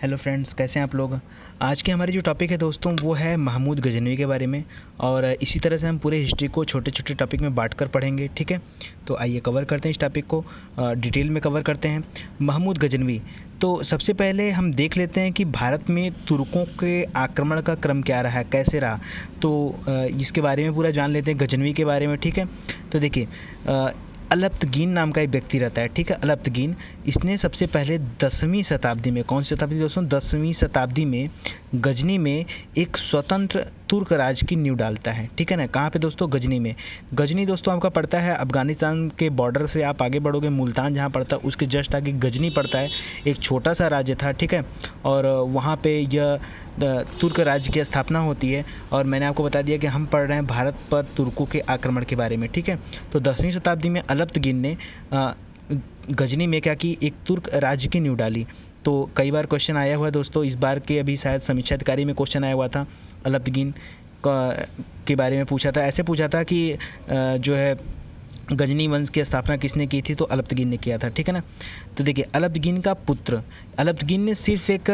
Hello friends, कैसे हैं आप लोग। आज के हमारी जो टॉपिक है दोस्तों वो है महमूद गजनवी के बारे में। और इसी तरह से हम पूरे हिस्ट्री को छोटे छोटे टॉपिक में बांट कर पढ़ेंगे, ठीक है। तो आइए कवर करते हैं इस टॉपिक को, डिटेल में कवर करते हैं। महमूद गजनवी, तो सबसे पहले हम देख लेते हैं कि भारत में तुर्कों के आक्रमण का क्रम क्या रहा, कैसे रहा। तो इसके बारे में पूरा जान लेते हैं, गजनवी के बारे में, ठीक है। तो देखिए, अलप्तगीन नाम का एक व्यक्ति रहता है, ठीक है। अलप्तगीन, इसने सबसे पहले 10वीं शताब्दी में, कौन सी शताब्दी दोस्तों, 10वीं शताब्दी में गजनी में एक स्वतंत्र तुर्क राज की नींव डालता है, ठीक है ना। कहाँ पे दोस्तों, गजनी में। गजनी दोस्तों आपका पड़ता है अफगानिस्तान के बॉर्डर से आप आगे बढ़ोगे, मुल्तान जहाँ पड़ता है उसके जस्ट आगे गजनी पड़ता है। एक छोटा सा राज्य था, ठीक है। और वहाँ पे यह तुर्क राज्य की स्थापना होती है। और मैंने आपको बता दिया कि हम पढ़ रहे हैं भारत पर तुर्कों के आक्रमण के बारे में, ठीक है। तो 10वीं शताब्दी में अलप्तगीन ने गजनी में क्या की, एक तुर्क राज्य की नींव डाली। तो कई बार क्वेश्चन आया हुआ है दोस्तों, इस बार के अभी शायद समीक्षा अधिकारी में क्वेश्चन आया हुआ था, अलप्तगीन के बारे में पूछा था। ऐसे पूछा था कि जो है गजनी वंश की स्थापना किसने की थी, तो अलप्तगीन ने किया था, ठीक है ना। तो देखिए, अलप्तगीन का पुत्र, अलप्तगीन ने सिर्फ एक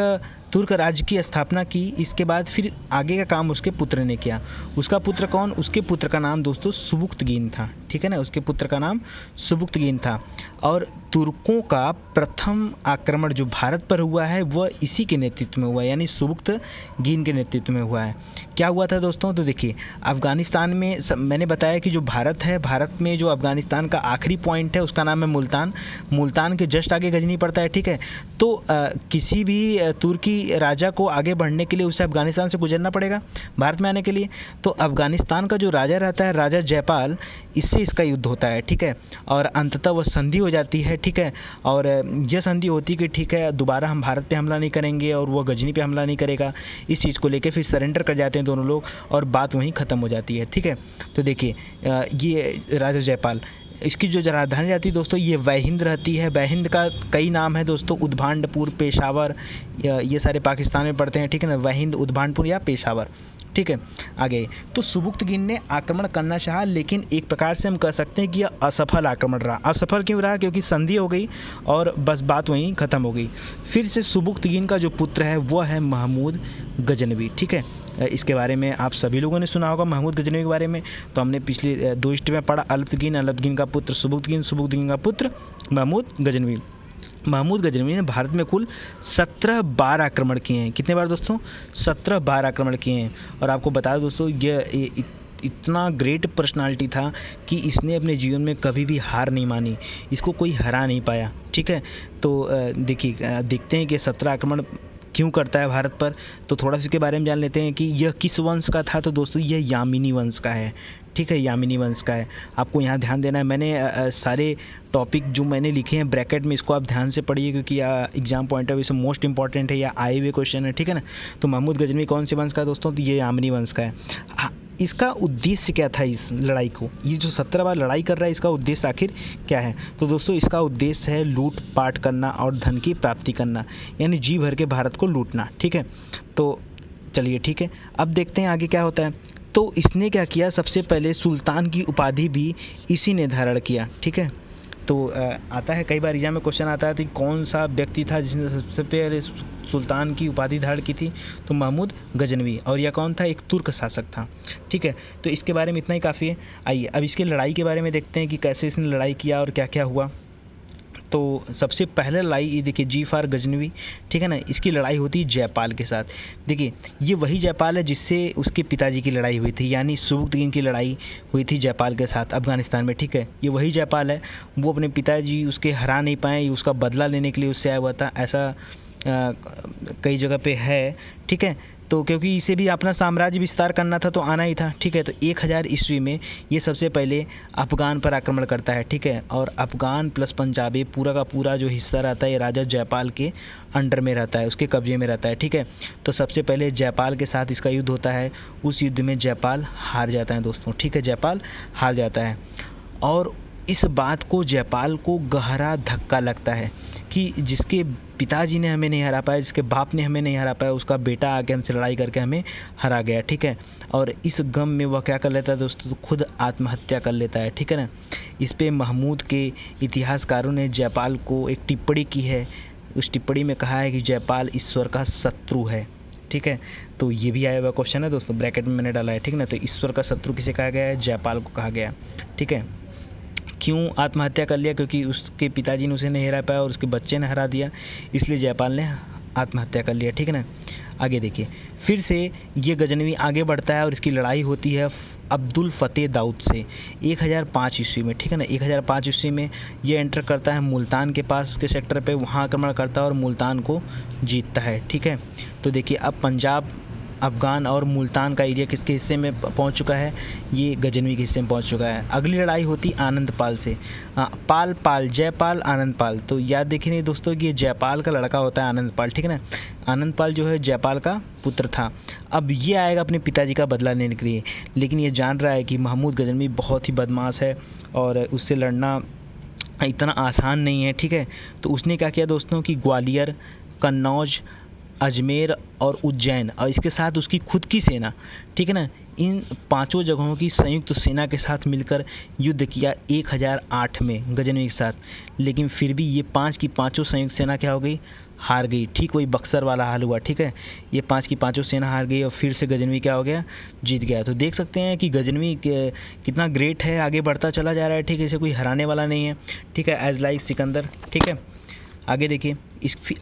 तुर्क राज्य की स्थापना की, इसके बाद फिर आगे का काम उसके पुत्र ने किया। उसका पुत्र कौन, उसके पुत्र का नाम दोस्तों सुबुक्तगीन था, ठीक है ना। उसके पुत्र का नाम सुबुक्तगीन था। और तुर्कों का प्रथम आक्रमण जो भारत पर हुआ है वह इसी के नेतृत्व में हुआ है, यानी सुबुक्तगीन के नेतृत्व में हुआ है। क्या हुआ था दोस्तों, तो देखिए, अफगानिस्तान में मैंने बताया कि जो भारत है, भारत में जो अफगानिस्तान का आखिरी पॉइंट है उसका नाम है मुल्तान। मुल्तान के जस्ट आगे गजनी पड़ता है, ठीक है। तो किसी भी तुर्की राजा को आगे बढ़ने के लिए उसे अफगानिस्तान से गुजरना पड़ेगा भारत में आने के लिए। तो अफगानिस्तान का जो राजा रहता है, राजा जयपाल, इससे इसका युद्ध होता है, ठीक है। और अंततः वह संधि हो जाती है, ठीक है। और यह संधि होती है कि ठीक है, दोबारा हम भारत पे हमला नहीं करेंगे और वह गजनी पे हमला नहीं करेगा। इस चीज़ को लेकर फिर सरेंडर कर जाते हैं दोनों लोग और बात वहीं ख़त्म हो जाती है, ठीक है। तो देखिए, ये राजा जयपाल, इसकी जो राजधानी रहती है दोस्तों, ये वैहिंद रहती है। वैहिंद का कई नाम है दोस्तों, उद्भांडपुर, पेशावर, ये सारे पाकिस्तान में पड़ते हैं, ठीक है ना। वैहिंद, उद्भांडपुर या पेशावर, ठीक है। आगे तो सुबुक्तगीन ने आक्रमण करना चाहा, लेकिन एक प्रकार से हम कह सकते हैं कि यह असफल आक्रमण रहा। असफल क्यों रहा, क्योंकि संधि हो गई और बस बात वहीं ख़त्म हो गई। फिर से सुबुक्तगीन का जो पुत्र है वह है महमूद गजनवी, ठीक है। इसके बारे में आप सभी लोगों ने सुना होगा, महमूद गजनवी के बारे में। तो हमने पिछले 2 हिस्ट्री में पढ़ा, अलप्तगीन का पुत्र सुबुक्तगीन, सुबुक्तगीन का पुत्र महमूद गजनवी। महमूद गजनवी ने भारत में कुल 17 बार आक्रमण किए हैं। कितने बार दोस्तों, 17 बार आक्रमण किए हैं। और आपको बता दो दोस्तों, ये इतना ग्रेट पर्सनालिटी था कि इसने अपने जीवन में कभी भी हार नहीं मानी, इसको कोई हरा नहीं पाया, ठीक है। तो देखिए, देखते हैं कि 17 आक्रमण क्यों करता है भारत पर। तो थोड़ा सा इसके बारे में जान लेते हैं कि यह किस वंश का था। तो दोस्तों, यह यामिनी वंश का है, ठीक है। यामिनी वंश का है। आपको यहाँ ध्यान देना है, मैंने सारे टॉपिक जो मैंने लिखे हैं ब्रैकेट में, इसको आप ध्यान से पढ़िए, क्योंकि एग्जाम पॉइंट ऑफ व्यू से मोस्ट इंपॉर्टेंट है या आए हुए क्वेश्चन है, ठीक है ना। तो महमूद गजनवी कौन से वंश का है दोस्तों, तो ये यामिनी वंश का है। इसका उद्देश्य क्या था इस लड़ाई को, ये जो 17 बार लड़ाई कर रहा है, इसका उद्देश्य आखिर क्या है। तो दोस्तों, इसका उद्देश्य है लूट पाट करना और धन की प्राप्ति करना, यानी जी भर के भारत को लूटना, ठीक है। तो चलिए, ठीक है, अब देखते हैं आगे क्या होता है। तो इसने क्या किया, सबसे पहले सुल्तान की उपाधि भी इसी ने धारण किया, ठीक है। तो आता है कई बार एग्जाम में क्वेश्चन आता है कि कौन सा व्यक्ति था जिसने सबसे पहले सुल्तान की उपाधि धारण की थी, तो महमूद गजनवी। और यह कौन था, एक तुर्क शासक था, ठीक है। तो इसके बारे में इतना ही काफ़ी है। आइए अब इसकी लड़ाई के बारे में देखते हैं कि कैसे इसने लड़ाई किया और क्या क्या हुआ। तो सबसे पहले लड़ाई ये देखिए, जी फॉर गजनवी, ठीक है ना। इसकी लड़ाई होती है जयपाल के साथ। देखिए, ये वही जयपाल है जिससे उसके पिताजी की लड़ाई हुई थी, यानी सुबुक्तगीन की लड़ाई हुई थी जयपाल के साथ अफगानिस्तान में, ठीक है। ये वही जयपाल है, वो अपने पिताजी उसके हरा नहीं पाए, उसका बदला लेने के लिए उससे आया हुआ था। ऐसा कई जगह पे है, ठीक है। तो क्योंकि इसे भी अपना साम्राज्य विस्तार करना था तो आना ही था, ठीक है। तो 1000 ईस्वी में ये सबसे पहले अफ़गान पर आक्रमण करता है, ठीक है। और अफ़गान प्लस पंजाबी पूरा का पूरा जो हिस्सा रहता है ये राजा जयपाल के अंडर में रहता है, उसके कब्जे में रहता है, ठीक है। तो सबसे पहले जयपाल के साथ इसका युद्ध होता है। उस युद्ध में जयपाल हार जाता है दोस्तों, ठीक है। जयपाल हार जाता है और इस बात को जयपाल को गहरा धक्का लगता है कि जिसके पिताजी ने हमें नहीं हरा पाया, जिसके बाप ने हमें नहीं हरा पाया, उसका बेटा आके हमसे लड़ाई करके हमें हरा गया, ठीक है। और इस गम में वह क्या कर लेता है दोस्तों, तो खुद आत्महत्या कर लेता है, ठीक है ना। इस पे महमूद के इतिहासकारों ने जयपाल को एक टिप्पणी की है उस टिप्पणी में कहा है कि जयपाल ईश्वर का शत्रु है। ठीक है, तो ये भी आया हुआ क्वेश्चन है दोस्तों, ब्रैकेट में मैंने डाला है। ठीक है ना, तो ईश्वर का शत्रु किसे कहा गया है? जयपाल को कहा गया। ठीक है, क्यों आत्महत्या कर लिया? क्योंकि उसके पिताजी ने उसे नहीं हरा पाया और उसके बच्चे ने हरा दिया, इसलिए जयपाल ने आत्महत्या कर लिया। ठीक है ना, आगे देखिए, फिर से ये गजनवी आगे बढ़ता है और इसकी लड़ाई होती है अब्दुल फ़तेह दाऊद से 1005 ईस्वी में। ठीक है ना, 1005 ईस्वी में ये एंटर करता है मुल्तान के पास के सेक्टर पे, वहाँ आक्रमण करता है और मुल्तान को जीतता है। ठीक है, तो देखिए अब पंजाब, अफ़गान और मुल्तान का एरिया किसके हिस्से में पहुंच चुका है? ये गजनवी के हिस्से में पहुंच चुका है। अगली लड़ाई होती आनंदपाल से। पाल जयपाल आनंदपाल, तो याद देखिए नहीं दोस्तों कि ये जयपाल का लड़का होता है आनंदपाल। ठीक है ना, आनंदपाल जो है जयपाल का पुत्र था। अब ये आएगा अपने पिताजी का बदला लेने के लिए, लेकिन ये जान रहा है कि महमूद गजनवी बहुत ही बदमाश है और उससे लड़ना इतना आसान नहीं है। ठीक है, तो उसने क्या किया दोस्तों कि ग्वालियर, कन्नौज, अजमेर और उज्जैन और इसके साथ उसकी खुद की सेना, ठीक है ना, इन पांचों जगहों की संयुक्त सेना के साथ मिलकर युद्ध किया 1008 में गजनवी के साथ। लेकिन फिर भी ये पांच की पांचों संयुक्त सेना क्या हो गई? हार गई। ठीक वही बक्सर वाला हाल हुआ। ठीक है, ये पांच की पांचों सेना हार गई और फिर से गजनवी क्या हो गया? जीत गया। तो देख सकते हैं कि गजनवी कितना ग्रेट है, आगे बढ़ता चला जा रहा है। ठीक है, इसे कोई हराने वाला नहीं है। ठीक है, एज लाइक सिकंदर। ठीक है, आगे देखिए,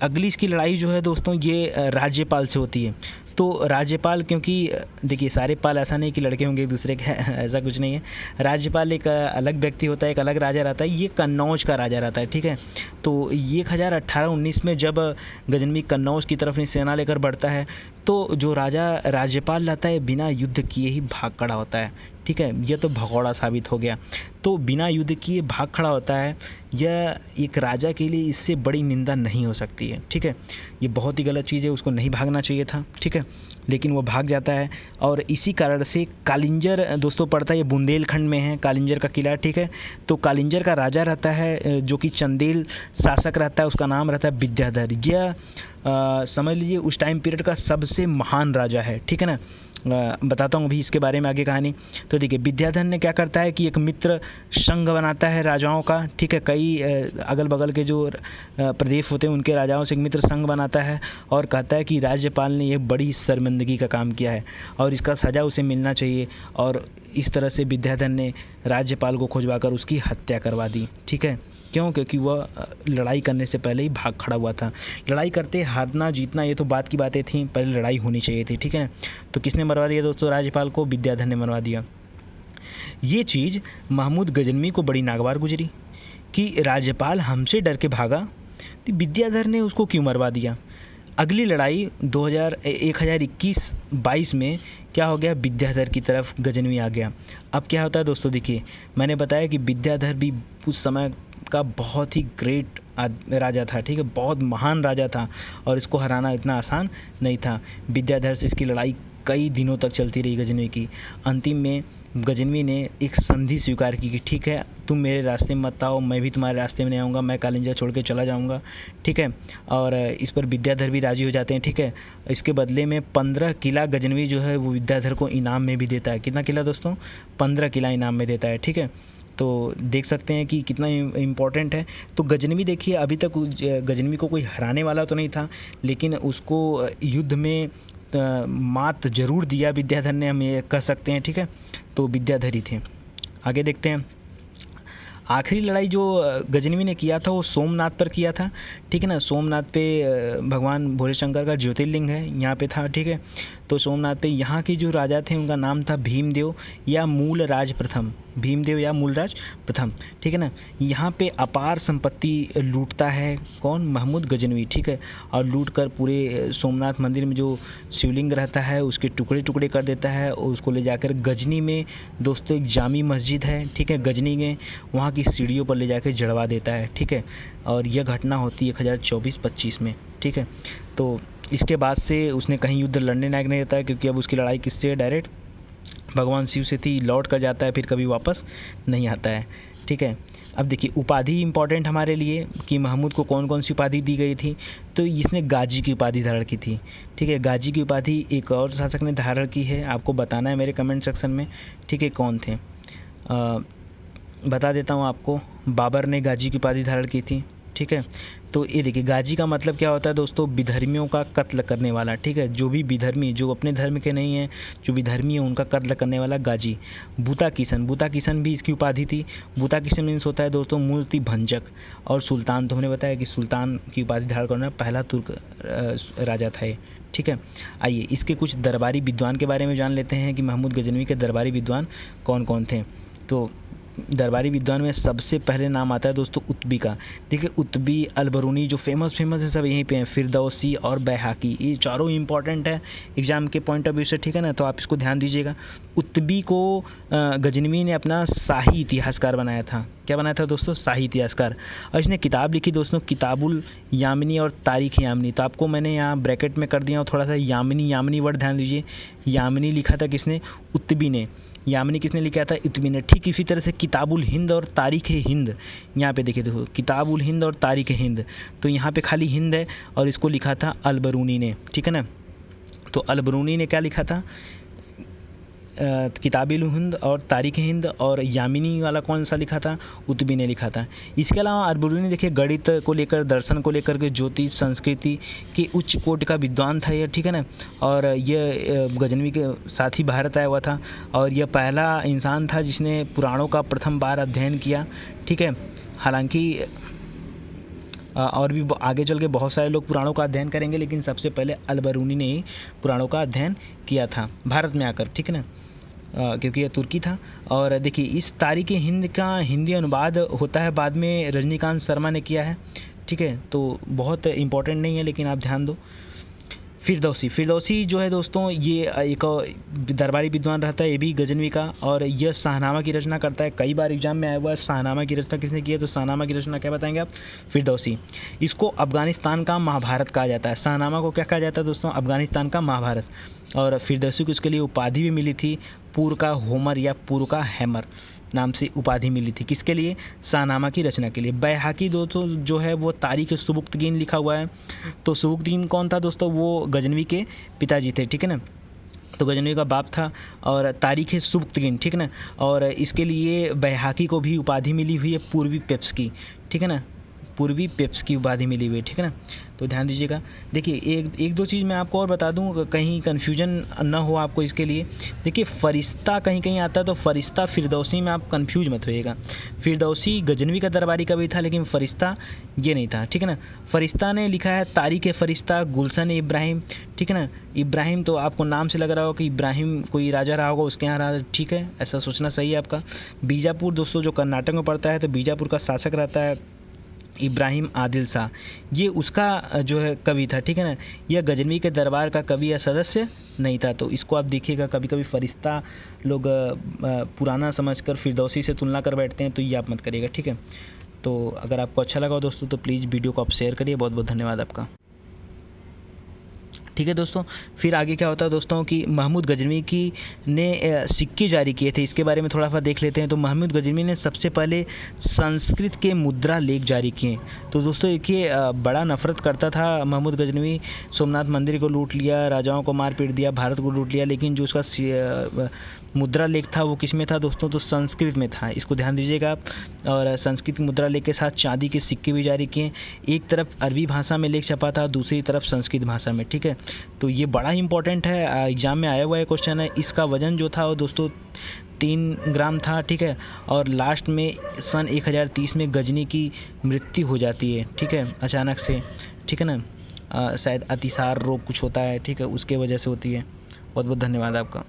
अगली इसकी लड़ाई जो है दोस्तों ये राज्यपाल से होती है। तो राज्यपाल, क्योंकि देखिए सारे पाल ऐसा नहीं कि लड़के होंगे एक दूसरे के ऐसा कुछ नहीं है। राज्यपाल एक अलग व्यक्ति होता है, एक अलग राजा रहता है। ये कन्नौज का राजा रहता है। ठीक है, तो ये 1018-19 में जब गजनवी कन्नौज की तरफ अपनी सेना लेकर बढ़ता है तो जो राजा राज्यपाल रहता है बिना युद्ध किए ही भाग खड़ा होता है। ठीक है, यह तो भगौड़ा साबित हो गया। तो बिना युद्ध किए भाग खड़ा होता है, यह एक राजा के लिए इससे बड़ी निंदा नहीं हो सकती है। ठीक है, ये बहुत ही गलत चीज़ है, उसको नहीं भागना चाहिए था। ठीक है, लेकिन वो भाग जाता है और इसी कारण से कालिंजर दोस्तों पड़ता है, ये बुंदेलखंड में है कालिंजर का किला। ठीक है, तो कालिंजर का राजा रहता है जो कि चंदेल शासक रहता है, उसका नाम रहता है विद्याधर। यह समझ लीजिए उस टाइम पीरियड का सबसे महान राजा है। ठीक है ना, बताता हूँ अभी इसके बारे में आगे कहानी। तो देखिए विद्याधर ने क्या करता है कि एक मित्र संघ बनाता है राजाओं का। ठीक है, कई अगल बगल के जो प्रदेश होते हैं उनके राजाओं से एक मित्र संघ बनाता है और कहता है कि राज्यपाल ने यह बड़ी शर्मिंदगी का काम किया है और इसका सज़ा उसे मिलना चाहिए। और इस तरह से विद्याधर ने राज्यपाल को खुजवाकर उसकी हत्या करवा दी। ठीक है, क्यों? क्योंकि वह लड़ाई करने से पहले ही भाग खड़ा हुआ था। लड़ाई करते हारना जीतना ये तो बात की बातें थी, पहले लड़ाई होनी चाहिए थी। ठीक है, तो किसने मरवा दिया दोस्तों राज्यपाल को? विद्याधर ने मरवा दिया। ये चीज़ महमूद गजनवी को बड़ी नागवार गुजरी कि राज्यपाल हमसे डर के भागा तो विद्याधर ने उसको क्यों मरवा दिया। अगली लड़ाई 1021-22 में क्या हो गया? विद्याधर की तरफ गजनवी आ गया। अब क्या होता है दोस्तों, देखिए मैंने बताया कि विद्याधर भी उस समय का बहुत ही ग्रेट राजा था। ठीक है, बहुत महान राजा था और इसको हराना इतना आसान नहीं था। विद्याधर से इसकी लड़ाई कई दिनों तक चलती रही गजनवी की। अंतिम में गजनवी ने एक संधि स्वीकार की कि ठीक है तुम मेरे रास्ते में मत आओ, मैं भी तुम्हारे रास्ते में नहीं आऊँगा, मैं कालिंजा छोड़ के चला जाऊँगा। ठीक है, और इस पर विद्याधर भी राजी हो जाते हैं। ठीक है, इसके बदले में 15 किला गजनवी जो है वो विद्याधर को इनाम में भी देता है। कितना किला दोस्तों? 15 किला इनाम में देता है। ठीक है, तो देख सकते हैं कि कितना इम्पोर्टेंट है। तो गजनवी देखिए अभी तक गजनवी को कोई हराने वाला तो नहीं था, लेकिन उसको युद्ध में मात जरूर दिया विद्याधर ने, हम ये कह सकते हैं। ठीक है, तो विद्याधर ही थे। आगे देखते हैं, आखिरी लड़ाई जो गजनवी ने किया था वो सोमनाथ पर किया था। ठीक है ना, सोमनाथ पे भगवान भोले शंकर का ज्योतिर्लिंग है, यहाँ पे था। ठीक है, तो सोमनाथ पे यहाँ के जो राजा थे उनका नाम था भीमदेव या मूलराज प्रथम। भीमदेव या मूलराज प्रथम। ठीक है ना, यहाँ पे अपार संपत्ति लूटता है कौन? महमूद गजनवी। ठीक है, और लूट कर पूरे सोमनाथ मंदिर में जो शिवलिंग रहता है उसके टुकड़े टुकड़े कर देता है और उसको ले जाकर गजनी में दोस्तों एक जामी मस्जिद है। ठीक है, गजनी में वहाँ की सीढ़ियों पर ले जाकर जड़वा देता है। ठीक है, और यह घटना होती है 1024-25 में। ठीक है, तो इसके बाद से उसने कहीं युद्ध लड़ने लायक नहीं रहता है, क्योंकि अब उसकी लड़ाई किससे? डायरेक्ट भगवान शिव से थी। लौट कर जाता है, फिर कभी वापस नहीं आता है। ठीक है, अब देखिए उपाधि इंपॉर्टेंट हमारे लिए कि महमूद को कौन कौन सी उपाधि दी गई थी। तो इसने गाजी की उपाधि धारण की थी। ठीक है, गाजी की उपाधि एक और शासक ने धारण की है, आपको बताना है मेरे कमेंट सेक्शन में। ठीक है, कौन थे बता देता हूँ आपको। बाबर ने गाजी की उपाधि धारण की थी। ठीक है। तो ये देखिए गाजी का मतलब क्या होता है दोस्तों, विधर्मियों का कत्ल करने वाला, ठीक है। जो भी विधर्मी, जो अपने धर्म के नहीं हैं, जो विधर्मी है उनका कत्ल करने वाला गाजी। बूता किशन, बूता किशन भी इसकी उपाधि थी। बूता किशन मीन्स होता है दोस्तों मूर्ति भंजक। और सुल्तान, तो हमने बताया कि सुल्तान की उपाधि धारण करना पहला तुर्क राजा था ये, ठीक है। आइए इसके कुछ दरबारी विद्वान के बारे में जान लेते हैं कि महमूद गजनवी के दरबारी विद्वान कौन कौन थे। तो दरबारी विद्वान में सबसे पहले नाम आता है दोस्तों उतबी का। देखिए उतबी, अलबरूनी जो फेमस है सब यहीं पे हैं। फिरदौसी और बैहाकी, ये चारों इंपॉर्टेंट है एग्जाम के पॉइंट ऑफ व्यू से, ठीक है ना। तो आप इसको ध्यान दीजिएगा। उतबी को गजनवी ने अपना शाही इतिहासकार बनाया था। क्या बनाया था दोस्तों? शाही इतिहासकार। और इसने किताब लिखी दोस्तों, किताबुल यामिनी और तारीख़ यामिनी। तो आपको मैंने यहाँ ब्रैकेट में कर दिया हूँ थोड़ा सा, यामिनी वर्ड ध्यान दीजिए। यामिनी लिखा था किसने? उतबी ने। यामिनी किसने लिखा था? उतबी ने। ठीक इसी तरह से किताबुल हिंद और तारीख़ हिंद, यहाँ पे देखिए देखो किताबुल हिंद और तारीख़ हिंद, तो यहाँ पे खाली हिंद है और इसको लिखा था अलबरूनी ने, ठीक है ना। तो अलबरूनी ने क्या लिखा था? किताबुल हिंद और तारीख़ हिंद। और यामिनी वाला कौन सा लिखा था? उतबी ने लिखा था। इसके अलावा अलबरूनी ने देखिए गणित को लेकर, दर्शन को लेकर के, ज्योतिष, संस्कृति के उच्च कोट का विद्वान था ये, ठीक है ना। और ये गजनवी के साथ ही भारत आया हुआ था और यह पहला इंसान था जिसने पुराणों का प्रथम बार अध्ययन किया, ठीक है। हालांकि और भी आगे चल के बहुत सारे लोग पुराणों का अध्ययन करेंगे, लेकिन सबसे पहले अलबरूनी ने ही पुराणों का अध्ययन किया था भारत में आकर, ठीक है ना। क्योंकि यह तुर्की था। और देखिए इस तारीख़ हिंद का हिंदी अनुवाद होता है बाद में रजनीकांत शर्मा ने किया है, ठीक है। तो बहुत इंपॉर्टेंट नहीं है लेकिन आप ध्यान दो। फिरदौसी जो है दोस्तों ये एक दरबारी विद्वान रहता है, ये भी गजनवी का। और यह शाहनामा की रचना करता है। कई बार एग्जाम में आया हुआ है शाहनामा की रचना किसने की है, तो शाहनामा की रचना क्या बताएंगे आप? फिरदौसी। इसको अफ़गानिस्तान का महाभारत कहा जाता है। शाहनामा को क्या कहा जाता है दोस्तों? अफ़गानिस्तान का महाभारत। और फिरदौसी को इसके लिए उपाधि भी मिली थी, पूर्व का होमर या पूर्व का हैमर नाम से उपाधि मिली थी। किसके लिए? शाहनामा की रचना के लिए। बैहाकी दोस्तों जो है वो तारीख़ सुबुक्तगीन लिखा हुआ है। तो सुबुक्तगीन कौन था दोस्तों? वो गजनवी के पिताजी थे, ठीक है ना। तो गजनवी का बाप था। और तारीख़ सुबुक्तगीन, ठीक है ना। और इसके लिए बैहाकी को भी उपाधि मिली हुई है पूर्वी पेप्स की, ठीक है ना। पूर्वी पेप्स की उपाधि मिली हुई है, ठीक है ना। तो ध्यान दीजिएगा। देखिए एक दो चीज़ मैं आपको और बता दूं, कहीं कन्फ्यूजन ना हो आपको इसके लिए। देखिए फ़रिश्ता कहीं कहीं आता है, तो फ़रिश्ता फिरदौसी में आप कंफ्यूज मत होइएगा। फिरदौसी गजनवी का दरबारी का भी था लेकिन फ़रिश्ता ये नहीं था, ठीक है ना। फ़रिश्ता ने लिखा है तारीख़ फ़रिश्ता गुलशन इब्राहिम, ठीक है ना। इब्राहिम तो आपको नाम से लग रहा होगा कि इब्राहिम कोई राजा रहा होगा, उसके यहाँ रहा, ठीक है, ऐसा सोचना सही है आपका। बीजापुर दोस्तों जो कर्नाटक में पड़ता है, तो बीजापुर का शासक रहता है इब्राहिम आदिल शाह, ये उसका जो है कवि था, ठीक है ना। यह गजनवी के दरबार का कवि या सदस्य नहीं था। तो इसको आप देखिएगा, कभी कभी फ़रिश्ता लोग पुराना समझकर फिरदौसी से तुलना कर बैठते हैं, तो ये आप मत करिएगा, ठीक है। तो अगर आपको अच्छा लगा दोस्तों तो प्लीज़ वीडियो को आप शेयर करिए। बहुत बहुत धन्यवाद आपका, ठीक है दोस्तों। फिर आगे क्या होता है दोस्तों कि महमूद गजनवी की ने सिक्के जारी किए थे, इसके बारे में थोड़ा सा देख लेते हैं। तो महमूद गजनवी ने सबसे पहले संस्कृत के मुद्रा लेख जारी किए। तो दोस्तों देखिए बड़ा नफरत करता था महमूद गजनवी। सोमनाथ मंदिर को लूट लिया, राजाओं को मार पीट दिया, भारत को लूट लिया, लेकिन जो उसका मुद्रा लेख था वो किस में था दोस्तों? तो संस्कृत में था। इसको ध्यान दीजिएगा आप। और संस्कृत मुद्रा लेख के साथ चांदी के सिक्के भी जारी किए। एक तरफ अरबी भाषा में लेख छपा था, दूसरी तरफ संस्कृत भाषा में, ठीक है। तो ये बड़ा इंपॉर्टेंट है, एग्जाम में आया हुआ है क्वेश्चन है। इसका वजन जो था वो दोस्तों 3 ग्राम था, ठीक है। और लास्ट में सन 1030 में गजनी की मृत्यु हो जाती है, ठीक है, अचानक से, ठीक है ना। शायद अतिसार रोग कुछ होता है, ठीक है, उसके वजह से होती है। बहुत बहुत धन्यवाद आपका।